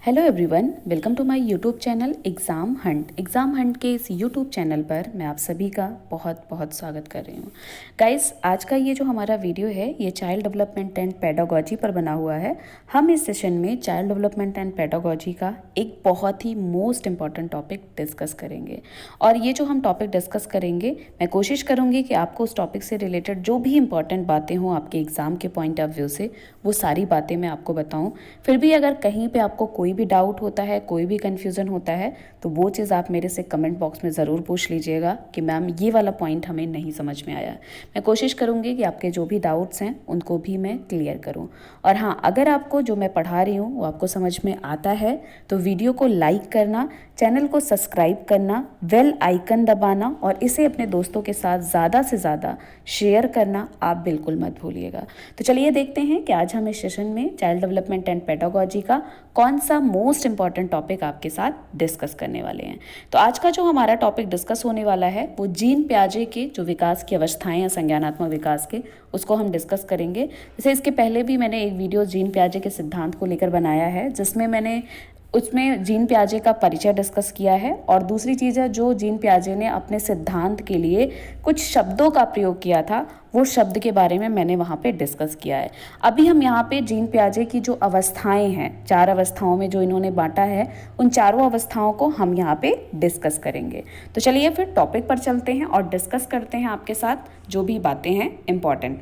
Hello everyone, welcome to my YouTube channel exam hunt के इस YouTube channel पर मैं आप सभी का बहुत बहुत स्वागत कर रही हूँ। गाइस, आज का ये जो हमारा वीडियो है ये चाइल्ड डेवलपमेंट एंड पेडागोजी पर बना हुआ है। हम इस सेशन में चाइल्ड डेवलपमेंट एंड पेडागोजी का एक बहुत ही मोस्ट इम्पॉर्टेंट टॉपिक डिस्कस करेंगे। और ये जो हम टॉपिक डिस्कस करेंगे, मैं कोशिश करूँगी कि आपको उस टॉपिक से रिलेटेड जो भी इंपॉर्टेंट बातें हों आपके एग्ज़ाम के पॉइंट ऑफ व्यू से, वो सारी बातें मैं आपको बताऊँ। फिर भी अगर कहीं पर आपको कोई भी डाउट होता है, कोई भी कन्फ्यूज़न होता है, तो वो चीज़ आप मेरे से कमेंट बॉक्स में ज़रूर पूछ लीजिएगा कि मैम ये वाला पॉइंट हमें नहीं समझ में आया। मैं कोशिश करूँगी कि आपके जो भी डाउट्स हैं उनको भी मैं क्लियर करूँ। और हाँ, अगर आपको जो मैं पढ़ा रही हूँ वो आपको समझ में आता है तो वीडियो को लाइक करना, चैनल को सब्सक्राइब करना, बेल आइकन दबाना और इसे अपने दोस्तों के साथ ज़्यादा से ज़्यादा शेयर करना आप बिल्कुल मत भूलिएगा। तो चलिए देखते हैं कि आज हम इस सेशन में चाइल्ड डेवलपमेंट एंड पेडागोजी का कौन सा मोस्ट इंपॉर्टेंट टॉपिक आपके साथ डिस्कस करने वाले हैं। तो आज का जो हमारा टॉपिक डिस्कस होने वाला है वो जीन पियाजे के जो विकास की अवस्थाएं हैं संज्ञानात्मक विकास के, उसको हम डिस्कस करेंगे। जैसे इसके पहले भी मैंने एक वीडियो जीन पियाजे के सिद्धांत को लेकर बनाया है, जिसमें मैंने उसमें जीन पियाजे का परिचय डिस्कस किया है। और दूसरी चीज़ है, जो जीन पियाजे ने अपने सिद्धांत के लिए कुछ शब्दों का प्रयोग किया था, वो शब्द के बारे में मैंने वहाँ पे डिस्कस किया है। अभी हम यहाँ पे जीन पियाजे की जो अवस्थाएं हैं, 4 अवस्थाओं में जो इन्होंने बांटा है, उन चारों अवस्थाओं को हम यहाँ पे डिस्कस करेंगे। तो चलिए फिर टॉपिक पर चलते हैं और डिस्कस करते हैं आपके साथ जो भी बातें हैं इम्पॉर्टेंट।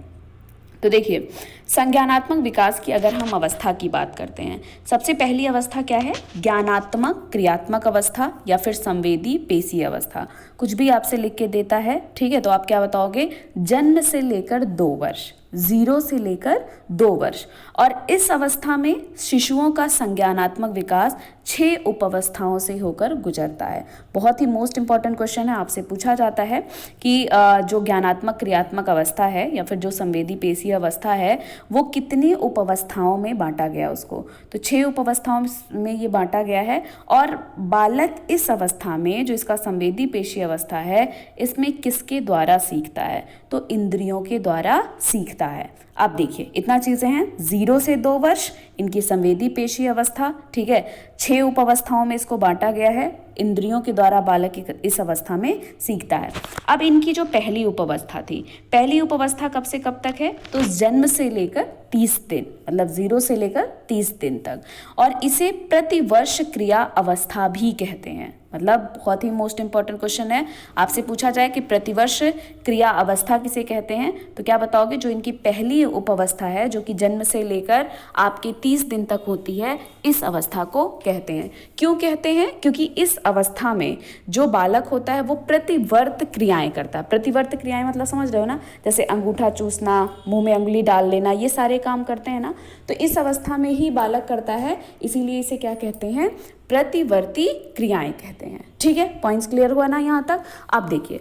तो देखिए, संज्ञानात्मक विकास की अगर हम अवस्था की बात करते हैं, सबसे पहली अवस्था क्या है? ज्ञानात्मक क्रियात्मक अवस्था या फिर संवेदी पेशी अवस्था। कुछ भी आपसे लिख के देता है, ठीक है, तो आप क्या बताओगे? जन्म से लेकर 2 वर्ष, 0 से लेकर 2 वर्ष। और इस अवस्था में शिशुओं का संज्ञानात्मक विकास 6 उपावस्थाओं से होकर गुजरता है। बहुत ही मोस्ट इंपॉर्टेंट क्वेश्चन है, आपसे पूछा जाता है कि जो ज्ञानात्मक क्रियात्मक अवस्था है या फिर जो संवेदी पेशी अवस्था है वो कितनी उपावस्थाओं में बांटा गया उसको। तो 6 उपावस्थाओं में ये बांटा गया है। और बालक इस अवस्था में, जो इसका संवेदी पेशी अवस्था है, इसमें किसके द्वारा सीखता है? तो इंद्रियों के द्वारा सीखता है। अब देखिए, इतना चीज़ें हैं, 0 से 2 वर्ष इनकी संवेदी पेशी अवस्था, ठीक है, 6 उपावस्थाओं में इसको बांटा गया है। इंद्रियों के द्वारा बालक इस अवस्था में सीखता है। अब इनकी जो पहली उपावस्था थी, पहली उपावस्था कब से कब तक है? तो जन्म से लेकर 30 दिन, मतलब 0 से लेकर 30 दिन तक। और इसे प्रतिवर्ष क्रिया अवस्था भी कहते हैं। मतलब बहुत ही मोस्ट इंपॉर्टेंट क्वेश्चन है, आपसे पूछा जाए कि प्रतिवर्ष क्रिया अवस्था किसे कहते हैं, तो क्या बताओगे? जो इनकी पहली उपावस्था है, जो कि जन्म से लेकर आपके 30 दिन तक होती है, इस अवस्था को कहते हैं। क्यों कहते हैं? क्योंकि इस अवस्था में जो बालक होता है वो प्रतिवर्त क्रियाएं करता है। प्रतिवर्त क्रियाएं मतलब समझ रहे हो ना? जैसे अंगूठा चूसना, मुंह में उंगली डाल लेना, ये सारे काम करते हैं ना। तो इस अवस्था में ही बालक करता है, इसीलिए इसे क्या कहते हैं? प्रतिवर्ती क्रियाएं कहते हैं। ठीक है, पॉइंट्स क्लियर हुआ ना यहाँ तक? अब देखिए,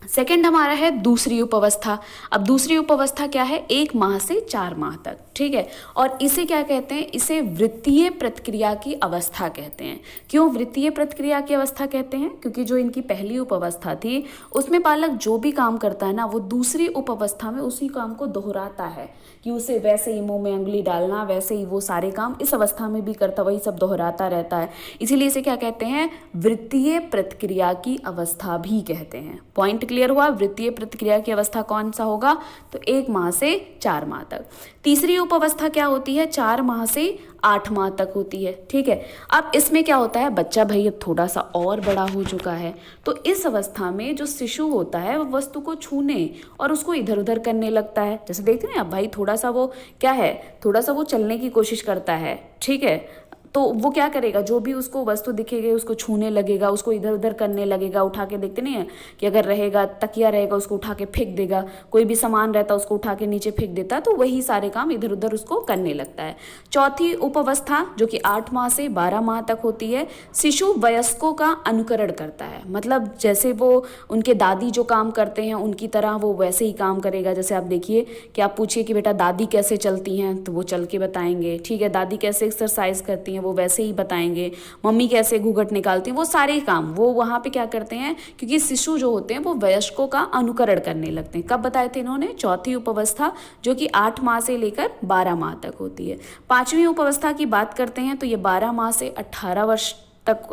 सेकंड हमारा है दूसरी उपावस्था। अब दूसरी उपावस्था क्या है? 1 माह से 4 माह तक, ठीक है। और इसे क्या कहते हैं? इसे वृत्तीय प्रतिक्रिया की अवस्था कहते हैं। क्यों वृत्तीय प्रतिक्रिया की अवस्था कहते हैं? क्योंकि जो इनकी पहली उपावस्था थी उसमें बालक जो भी काम करता है ना, वो दूसरी उपावस्था में उसी काम को दोहराता है, कि उसे वैसे ही मुंह में उंगली डालना, वैसे ही वो सारे काम इस अवस्था में भी करता, वही सब दोहराता रहता है। इसीलिए इसे क्या कहते हैं? वृत्तीय प्रतिक्रिया की अवस्था भी कहते हैं। पॉइंट क्लियर हुआ? वृत्तीय प्रतिक्रिया की अवस्था कौन सा होगा? तो 1 माह से 4 माह तक। तीसरी उपावस्था क्या होती है? 4 माह से 8 माह तक होती है, ठीक है। अब इसमें क्या होता है? बच्चा भाई अब थोड़ा सा और बड़ा हो चुका है, तो इस अवस्था में जो शिशु होता है वो वस्तु को छूने और उसको इधर उधर करने लगता है। जैसे देखते हैं अब भाई थोड़ा सा वो क्या है, थोड़ा सा वो चलने की कोशिश करता है, ठीक है। तो वो क्या करेगा? जो भी उसको वस्तु दिखेगी उसको छूने लगेगा, उसको इधर उधर करने लगेगा। उठा के देखते नहीं है कि अगर रहेगा तकिया रहेगा उसको उठा के फेंक देगा, कोई भी सामान रहता है उसको उठा के नीचे फेंक देता, तो वही सारे काम इधर उधर उसको करने लगता है। चौथी उपावस्था जो कि 8 माह से 12 माह तक होती है, शिशु वयस्कों का अनुकरण करता है। मतलब जैसे वो उनके दादी जो काम करते हैं उनकी तरह वो वैसे ही काम करेगा। जैसे आप देखिए कि आप पूछिए कि बेटा दादी कैसे चलती हैं, तो वो चल के बताएंगे, ठीक है। दादी कैसे एक्सरसाइज करती हैं, वो वैसे ही बताएंगे, मम्मी कैसे घूंघट निकालती हैं, वो सारे काम वो वहाँ पे क्या करते हैं, क्योंकि शिशु जो होते हैं वो वयस्कों का अनुकरण करने लगते हैं। कब बताए थे इन्होंने? चौथी उपावस्था, जो कि 8 माह से लेकर 12 माह तक होती है। 5वीं उपावस्था की बात करते हैं तो ये 12 माह से 18 वर्ष तक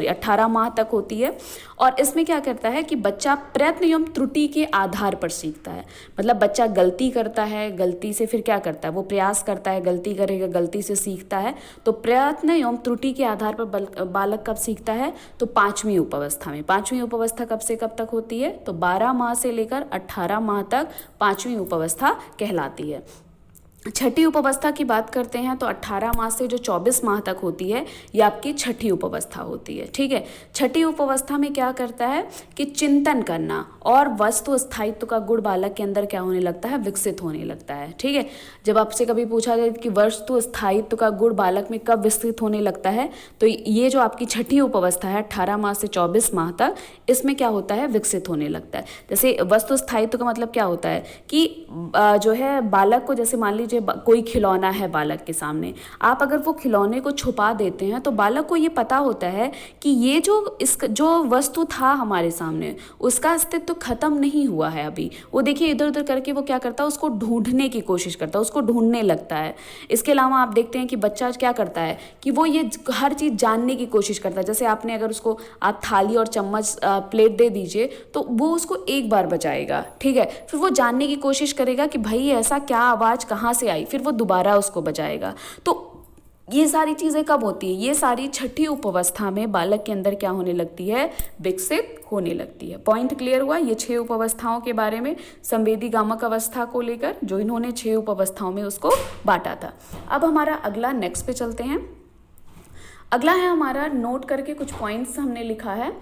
18 माह तक होती है। और इसमें क्या करता है कि बच्चा प्रयत्न एवं त्रुटि के आधार पर सीखता है। मतलब बच्चा गलती करता है, गलती से फिर क्या करता है, वो प्रयास करता है, गलती करेगा, गलती से सीखता है। तो प्रयत्न एवं त्रुटि के आधार पर बालक कब सीखता है? तो 5वीं उपावस्था में। 5वीं उपावस्था कब से कब तक होती है? तो 12 माह से लेकर 18 माह तक 5वीं उपावस्था कहलाती है। छठी उपावस्था की बात करते हैं तो 18 माह से जो 24 माह तक होती है ये आपकी छठी उपावस्था होती है। ठीक है, छठी उपावस्था में क्या करता है कि चिंतन करना और वस्तु स्थायित्व का गुण बालक के अंदर क्या होने लगता है? विकसित होने लगता है। ठीक है, जब आपसे कभी पूछा जाए कि वस्तु स्थायित्व का गुण बालक में कब विकसित होने लगता है, तो ये जो आपकी छठी उपावस्था है 18 माह से 24 माह तक, इसमें क्या होता है? विकसित होने लगता है। जैसे वस्तु स्थायित्व का मतलब क्या होता है कि जो है बालक को, जैसे मान लीजिए कोई खिलौना है बालक के सामने, आप अगर वो खिलौने को छुपा देते हैं तो बालक को ये पता होता है कि ये जो वस्तु था हमारे सामने उसका अस्तित्व खत्म नहीं हुआ है अभी। वो देखिए इधर उधर करके वो क्या करता है, उसको ढूंढने की कोशिश करता है, उसको ढूंढने लगता है। इसके अलावा आप देखते हैं कि बच्चा क्या करता है कि वो ये हर चीज़ जानने की कोशिश करता है। जैसे आपने अगर उसको आप थाली और चम्मच प्लेट दे दीजिए तो वो उसको एक बार बजाएगा। ठीक है, फिर वो जानने की कोशिश करेगा कि भाई ऐसा क्या आवाज़ कहाँ से आई, फिर वो दोबारा उसको बजाएगा। तो ये सारी चीज़ें कब होती है? ये सारी छठी उपावस्था में बालक के अंदर क्या होने लगती है? विकसित होने लगती है। पॉइंट क्लियर हुआ? ये 6 उपावस्थाओं के बारे में, संवेदी गामक अवस्था को लेकर जो इन्होंने 6 उपावस्थाओं में उसको बांटा था। अब हमारा अगला नेक्स्ट पे चलते हैं। अगला है हमारा, नोट करके कुछ पॉइंट्स हमने लिखा है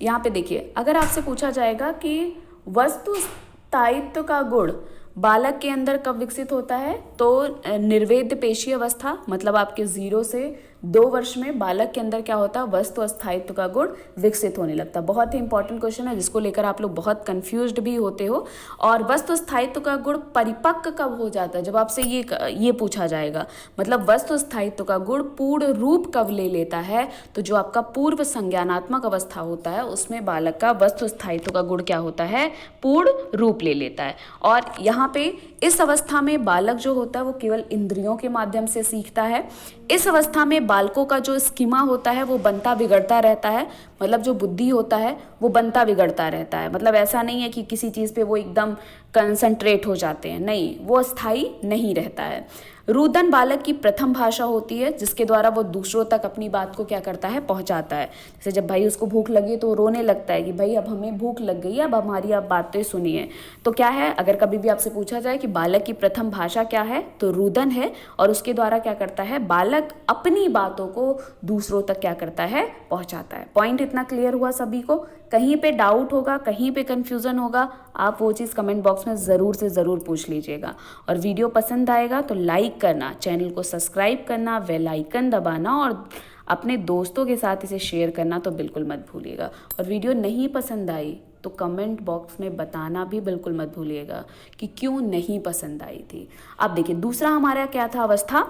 यहाँ पे। देखिए, अगर आपसे पूछा जाएगा कि वस्तु स्थायित्व का गुण बालक के अंदर कब विकसित होता है, तो निर्वेद्य पेशी अवस्था, मतलब आपके 0 से 2 वर्ष में बालक के अंदर क्या होता है? वस्तु स्थायित्व का गुण विकसित होने लगता है। बहुत ही इंपॉर्टेंट क्वेश्चन है जिसको लेकर आप लोग बहुत कंफ्यूज्ड भी होते हो। और वस्तु स्थायित्व का गुण परिपक्व कब हो जाता है? जब आपसे ये पूछा जाएगा, मतलब वस्तु स्थायित्व का गुण पूर्ण रूप कब ले लेता है, तो जो आपका पूर्व संज्ञानात्मक अवस्था होता है उसमें बालक का वस्तु स्थायित्व का गुण क्या होता है? पूर्ण रूप ले लेता है। और यहाँ पे इस अवस्था में बालक जो होता है वो केवल इंद्रियों के माध्यम से सीखता है। इस अवस्था में बालकों का जो स्कीमा होता है वो बनता बिगड़ता रहता है। मतलब जो बुद्धि होता है वो बनता बिगड़ता रहता है। मतलब ऐसा नहीं है कि किसी चीज़ पे वो एकदम कंसंट्रेट हो जाते हैं, नहीं, वो स्थायी नहीं रहता है। रुदन बालक की प्रथम भाषा होती है जिसके द्वारा वो दूसरों तक अपनी बात को क्या करता है? पहुंचाता है। जैसे जब भाई उसको भूख लगी तो रोने लगता है कि भाई अब हमें भूख लग गई है, अब हमारी आप बातें सुनिए। तो क्या है, अगर कभी भी आपसे पूछा जाए कि बालक की प्रथम भाषा क्या है, तो रुदन है। और उसके द्वारा क्या करता है? बालक अपनी बातों को दूसरों तक क्या करता है? पहुंचाता है। पॉइंट इतना क्लियर हुआ सभी को? कहीं पे डाउट होगा, कहीं पे कंफ्यूजन होगा, आप वो चीज़ कमेंट बॉक्स में ज़रूर से ज़रूर पूछ लीजिएगा। और वीडियो पसंद आएगा तो लाइक करना, चैनल को सब्सक्राइब करना, बेल आइकन दबाना और अपने दोस्तों के साथ इसे शेयर करना तो बिल्कुल मत भूलिएगा। और वीडियो नहीं पसंद आई तो कमेंट बॉक्स में बताना भी बिल्कुल मत भूलिएगा कि क्यों नहीं पसंद आई थी। अब देखिए, दूसरा हमारा क्या था अवस्था?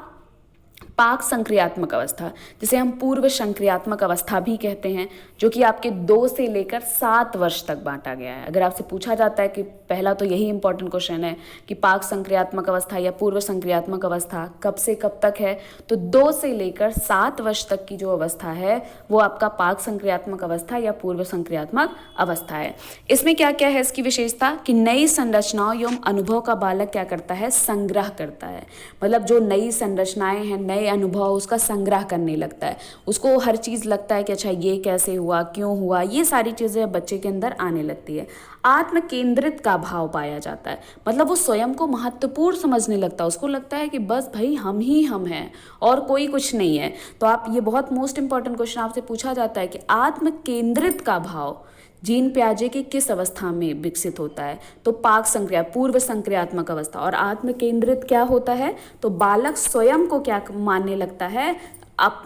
पाक संक्रियात्मक अवस्था, जिसे हम पूर्व संक्रियात्मक अवस्था भी कहते हैं, जो कि आपके 2 से लेकर 7 वर्ष तक बांटा गया है। अगर आपसे पूछा जाता है कि पहला तो यही इंपॉर्टेंट क्वेश्चन है कि पाक संक्रियात्मक अवस्था या पूर्व संक्रियात्मक अवस्था कब से कब तक है, तो 2 से लेकर 7 वर्ष तक की जो अवस्था है वो आपका पाक संक्रियात्मक अवस्था या पूर्व संक्रियात्मक अवस्था है। इसमें क्या क्या है इसकी विशेषता कि नई संरचनाओं एवं अनुभव का बालक क्या करता है? संग्रह करता है। मतलब जो नई संरचनाएं हैं, नए अनुभव, उसका संग्रह करने लगता है। उसको हर चीज़ लगता है कि अच्छा ये कैसे हुआ, क्यों हुआ, ये सारी चीज़ें बच्चे के अंदर आने लगती है। आत्म केंद्रित का भाव पाया जाता है। मतलब वो स्वयं को महत्वपूर्ण समझने लगता है। उसको लगता है कि बस भाई हम ही हम हैं और कोई कुछ नहीं है। तो आप ये बहुत मोस्ट इंपॉर्टेंट क्वेश्चन आपसे पूछा जाता है कि आत्म केंद्रित का भाव जीन प्याजे की किस अवस्था में विकसित होता है? तो पाक संक्रिया, पूर्व संक्रियात्मक अवस्था। और आत्म केंद्रित क्या होता है? तो बालक स्वयं को क्या मानने लगता है?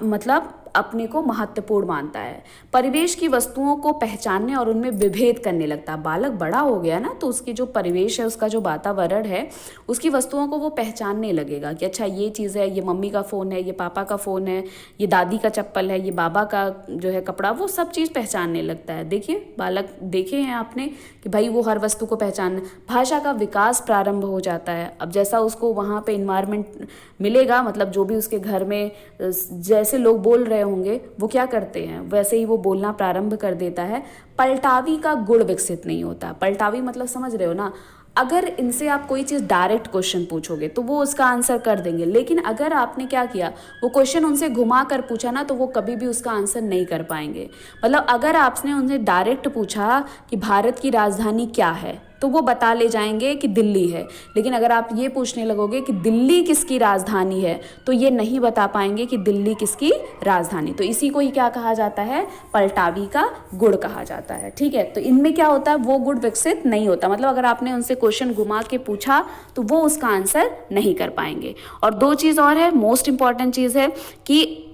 मतलब अपने को महत्वपूर्ण मानता है। परिवेश की वस्तुओं को पहचानने और उनमें विभेद करने लगता है। बालक बड़ा हो गया ना, तो उसकी जो परिवेश है, उसका जो वातावरण है, उसकी वस्तुओं को वो पहचानने लगेगा कि अच्छा ये चीज़ है, ये मम्मी का फ़ोन है, ये पापा का फ़ोन है, ये दादी का चप्पल है, ये बाबा का जो है कपड़ा, वो सब चीज़ पहचानने लगता है। देखिए बालक देखे हैं आपने कि भाई वो हर वस्तु को पहचान। भाषा का विकास प्रारंभ हो जाता है। अब जैसा उसको वहाँ पे इन्वायरमेंट मिलेगा, मतलब जो भी उसके घर में जैसे लोग बोल रहे होंगे वो क्या करते हैं वैसे ही वो बोलना प्रारंभ कर देता है। पलटावी का गुण विकसित नहीं होता। पलटावी मतलब समझ रहे हो ना, अगर इनसे आप कोई चीज़ डायरेक्ट क्वेश्चन पूछोगे तो वो उसका आंसर कर देंगे, लेकिन अगर आपने क्या किया, वो क्वेश्चन उनसे घुमा कर पूछा ना, तो वो कभी भी उसका आंसर नहीं कर पाएंगे। मतलब अगर आपने उनसे डायरेक्ट पूछा कि भारत की राजधानी क्या है, तो वो बता ले जाएंगे कि दिल्ली है। लेकिन अगर आप ये पूछने लगोगे कि दिल्ली किसकी राजधानी है, तो ये नहीं बता पाएंगे कि दिल्ली किसकी राजधानी। तो इसी को ही क्या कहा जाता है, पलटावी का गुण कहा जाता है। ठीक है, तो इनमें क्या होता है, वो गुण विकसित नहीं होता। मतलब अगर आपने उनसे क्वेश्चन घुमा के पूछा तो वो उसका आंसर नहीं कर पाएंगे। और दो चीज़ और है, मोस्ट इंपॉर्टेंट चीज़ है कि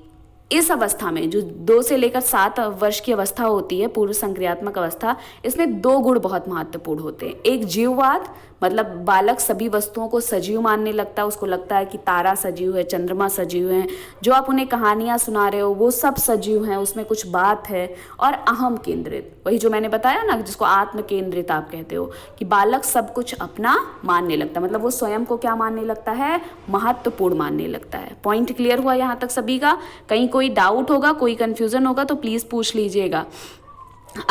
इस अवस्था में जो 2 से लेकर 7 वर्ष की अवस्था होती है, पूर्व संक्रियात्मक अवस्था, इसमें 2 गुण बहुत महत्वपूर्ण होते हैं। एक जीववाद, मतलब बालक सभी वस्तुओं को सजीव मानने लगता है। उसको लगता है कि तारा सजीव है, चंद्रमा सजीव है, जो आप उन्हें कहानियाँ सुना रहे हो वो सब सजीव हैं, उसमें कुछ बात है। और अहम केंद्रित, वही जो मैंने बताया ना, जिसको आत्म केंद्रित आप कहते हो, कि बालक सब कुछ अपना मानने लगता है। मतलब वो स्वयं को क्या मानने लगता है, महत्वपूर्ण मानने लगता है। पॉइंट क्लियर हुआ यहाँ तक सभी का? कहीं कोई डाउट होगा, कोई कंफ्यूजन होगा तो प्लीज़ पूछ लीजिएगा।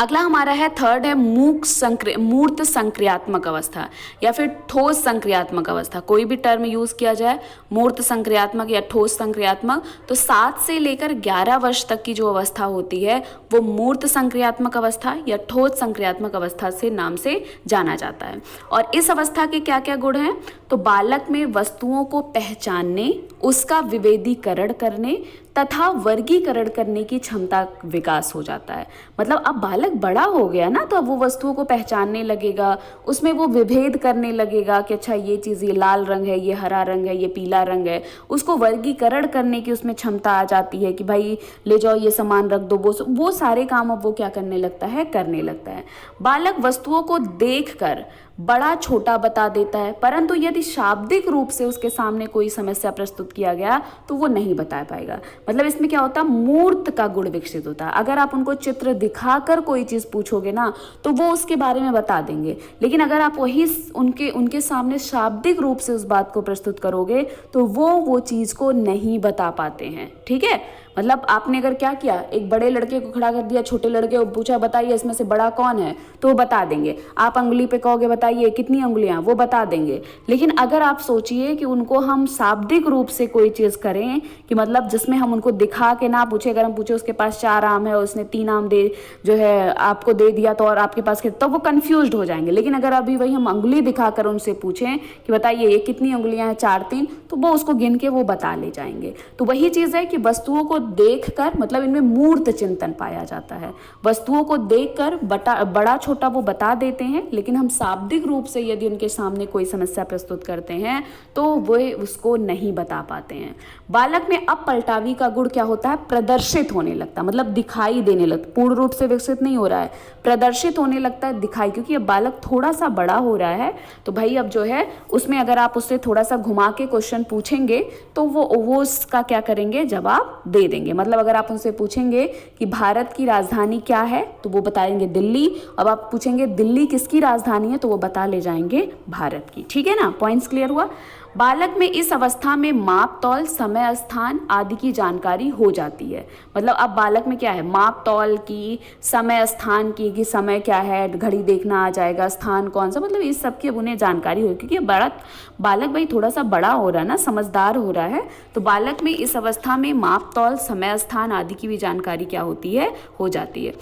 अगला हमारा है थर्ड है मूर्त संक्रियात्मक अवस्था या फिर ठोस संक्रियात्मक अवस्था। कोई भी टर्म यूज किया जाए, मूर्त संक्रियात्मक या ठोस संक्रियात्मक, तो 7 से लेकर 11 वर्ष तक की जो अवस्था होती है वो मूर्त संक्रियात्मक अवस्था या ठोस संक्रियात्मक अवस्था से नाम से जाना जाता है। और इस अवस्था के क्या क्या गुण हैं, तो बालक में वस्तुओं को पहचानने, उसका विभेदीकरण करने तथा वर्गीकरण करने की क्षमता विकास हो जाता है। मतलब अब बालक बड़ा हो गया ना, तो अब वो वस्तुओं को पहचानने लगेगा, उसमें वो विभेद करने लगेगा कि अच्छा ये चीज़, ये लाल रंग है, ये हरा रंग है, ये पीला रंग है। उसको वर्गीकरण करने की उसमें क्षमता आ जाती है कि भाई ले जाओ ये सामान रख दो, वो सारे काम अब वो क्या करने लगता है, करने लगता है। बालक वस्तुओं को देखकर बड़ा छोटा बता देता है, परंतु यदि शाब्दिक रूप से उसके सामने कोई समस्या प्रस्तुत किया गया तो वो नहीं बता पाएगा। मतलब इसमें क्या होता है, मूर्त का गुण विकसित होता है। अगर आप उनको चित्र दिखाकर कोई चीज़ पूछोगे ना, तो वो उसके बारे में बता देंगे, लेकिन अगर आप वही उनके सामने शाब्दिक रूप से उस बात को प्रस्तुत करोगे तो वो चीज़ को नहीं बता पाते हैं। ठीक है, मतलब आपने अगर क्या किया, एक बड़े लड़के को खड़ा कर दिया, छोटे लड़के को पूछा बताइए इसमें से बड़ा कौन है, तो वो बता देंगे। आप अंगुली पे कहोगे बताइए कितनी अंगुलियां, वो बता देंगे। लेकिन अगर आप सोचिए कि उनको हम शाब्दिक रूप से कोई चीज़ करें, कि मतलब जिसमें हम उनको दिखा के ना पूछे, अगर हम पूछे उसके पास 4 आम है और उसने 3 आम जो है आपको दे दिया, तो और आपके पास तो वो कन्फ्यूज हो जाएंगे। लेकिन अगर अभी वही हम अंगुली दिखाकर उनसे पूछें कि बताइए ये कितनी अंगुलियां हैं, 4 3, तो वो उसको गिन के वो बता ले जाएंगे। तो वही चीज़ है कि वस्तुओं को देखकर, मतलब इनमें मूर्त चिंतन पाया जाता है। वस्तुओं को देखकर बड़ा छोटा वो बता देते हैं, लेकिन हम शाब्दिक रूप से यदि उनके सामने कोई समस्या प्रस्तुत करते हैं तो वे उसको नहीं बता पाते हैं। बालक में अब पलटावी का गुण क्या होता है, प्रदर्शित होने लगता है, मतलब दिखाई देने लगता, पूर्ण रूप से विकसित नहीं हो रहा है, प्रदर्शित होने लगता है, दिखाई, क्योंकि अब बालक थोड़ा सा बड़ा हो रहा है। तो भाई अब जो है उसमें अगर आप उससे थोड़ा सा घुमा के क्वेश्चन पूछेंगे तो वो उसका क्या करेंगे, जवाब दे देंगे। मतलब अगर आप उनसे पूछेंगे कि भारत की राजधानी क्या है, तो वो बताएंगे दिल्ली। अब आप पूछेंगे दिल्ली किसकी राजधानी है, तो वो बता ले जाएंगे भारत की। ठीक है ना, पॉइंट्स क्लियर हुआ। बालक में इस अवस्था में माप तौल, समय स्थान आदि की जानकारी हो जाती है। मतलब अब बालक में क्या है, माप तौल की, समय स्थान की, कि समय क्या है, घड़ी देखना आ जाएगा, स्थान कौन सा, मतलब इस सब की अब उन्हें जानकारी हो, क्योंकि बालक भाई थोड़ा सा बड़ा हो रहा है ना, समझदार हो रहा है। तो बालक में इस अवस्था में माप तौल, समय स्थान आदि की भी जानकारी क्या होती है, हो जाती है।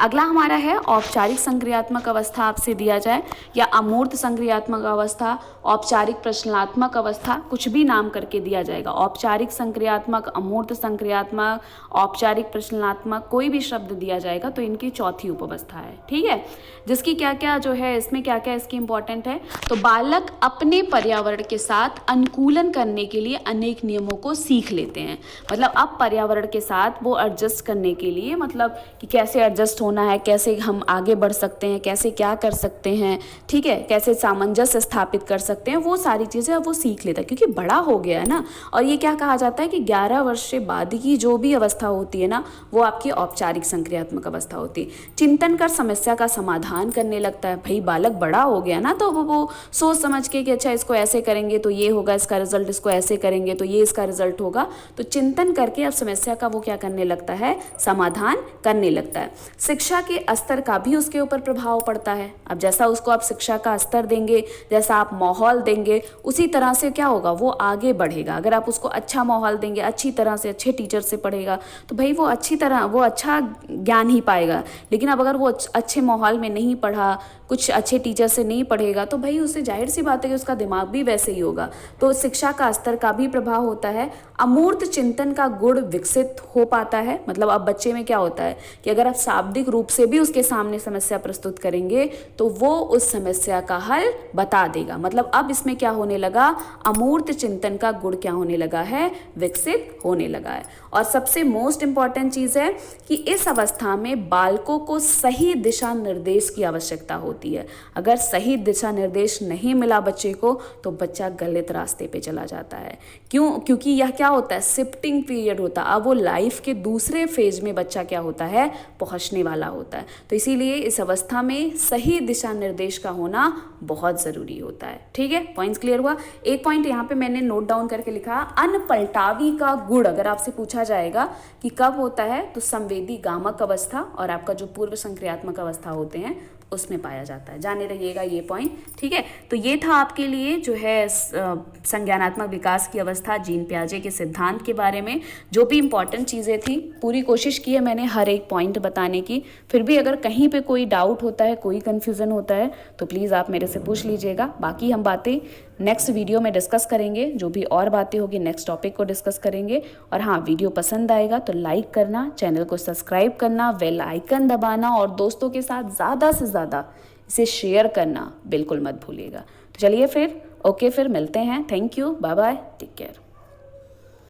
अगला हमारा है औपचारिक संक्रियात्मक अवस्था आपसे दिया जाए या अमूर्त संक्रियात्मक अवस्था, औपचारिक प्रश्नात्मक अवस्था, कुछ भी नाम करके दिया जाएगा। औपचारिक संक्रियात्मक, अमूर्त संक्रियात्मक, औपचारिक प्रश्नात्मक, कोई भी शब्द दिया जाएगा तो इनकी चौथी उपअवस्था है। ठीक है, जिसकी क्या क्या जो है इसमें क्या क्या इसकी इंपॉर्टेंट है। तो बालक अपने पर्यावरण के साथ अनुकूलन करने के लिए अनेक नियमों को सीख लेते हैं। मतलब अब पर्यावरण के साथ वो एडजस्ट करने के लिए, मतलब कि कैसे एडजस्ट होना है, कैसे हम आगे बढ़ सकते हैं, कैसे क्या कर सकते हैं, ठीक है, कैसे सामंजस्य स्थापित कर सकते हैं, वो सारी चीज़ें अब वो सीख लेता है क्योंकि बड़ा हो गया है ना। और ये क्या कहा जाता है कि 11 वर्ष से बाद की जो भी अवस्था होती है ना, वो आपकी औपचारिक संक्रियात्मक अवस्था होती है। चिंतन कर समस्या का समाधान करने लगता है। भाई बालक बड़ा हो गया ना, तो वो सोच समझ के कि अच्छा इसको ऐसे करेंगे तो ये होगा इसका रिजल्ट, इसको ऐसे करेंगे तो ये इसका रिजल्ट होगा, तो चिंतन करके अब समस्या का वो क्या करने लगता है, समाधान करने लगता है। शिक्षा के स्तर का भी उसके ऊपर प्रभाव पड़ता है। अब जैसा उसको आप शिक्षा का स्तर देंगे, जैसा आप माहौल देंगे, उसी तरह से क्या होगा, वो आगे बढ़ेगा। अगर आप उसको अच्छा माहौल देंगे, अच्छी तरह से अच्छे टीचर से पढ़ेगा, तो भाई वो अच्छी तरह वो अच्छा ज्ञान ही पाएगा। लेकिन अब अगर वो अच्छे माहौल में नहीं पढ़ा, कुछ अच्छे टीचर से नहीं पढ़ेगा, तो भाई उससे जाहिर सी बात है कि उसका दिमाग भी वैसे ही होगा। तो शिक्षा का स्तर का भी प्रभाव होता है। अमूर्त चिंतन का गुण विकसित हो पाता है। मतलब अब बच्चे में क्या होता है कि अगर आप शाब्दिक रूप से भी उसके सामने समस्या प्रस्तुत करेंगे तो वो उस समस्या का हल बता देगा। मतलब अब इसमें क्या होने लगा, अमूर्त चिंतन का गुण क्या होने लगा है, विकसित होने लगा है। और सबसे मोस्ट इंपॉर्टेंट चीज़ है कि इस अवस्था में बालकों को सही दिशा निर्देश की आवश्यकता होती है। अगर सही दिशा निर्देश नहीं मिला बच्चे को तो बच्चा गलत रास्ते पे चला जाता है। क्योंकि यह क्या होता है, शिफ्टिंग पीरियड होता है। अब वो लाइफ के दूसरे फेज में बच्चा क्या होता है, पहुंचने वाला होता है। तो इसीलिए इस अवस्था में सही दिशा निर्देश का होना बहुत ज़रूरी होता है। ठीक है, पॉइंट्स क्लियर हुआ। एक पॉइंट यहाँ पे मैंने नोट डाउन करके लिखा, अनपलटावी का गुण अगर आपसे पूछा जाएगा कि कब होता है, तो संवेदी गामक अवस्था और आपका जो पूर्व संक्रियात्मक अवस्था होते हैं उसमें पाया जाता है। जाने रहिएगा ये पॉइंट। ठीक है, तो ये था आपके लिए जो है संज्ञानात्मक विकास की अवस्था, जीन पियाजे के सिद्धांत के बारे में जो भी इंपॉर्टेंट चीज़ें थी। पूरी कोशिश की है मैंने हर एक पॉइंट बताने की। फिर भी अगर कहीं पे कोई डाउट होता है, कोई कन्फ्यूज़न होता है तो प्लीज़ आप मेरे से पूछ लीजिएगा। बाकी हम बातें नेक्स्ट वीडियो में डिस्कस करेंगे। जो भी और बातें होगी नेक्स्ट टॉपिक को डिस्कस करेंगे। और हाँ, वीडियो पसंद आएगा तो लाइक करना, चैनल को सब्सक्राइब करना, बेल आइकन दबाना और दोस्तों के साथ ज़्यादा से ज़्यादा इसे शेयर करना बिल्कुल मत भूलिएगा। तो चलिए फिर, ओके, फिर मिलते हैं। Thank you, bye bye, take care.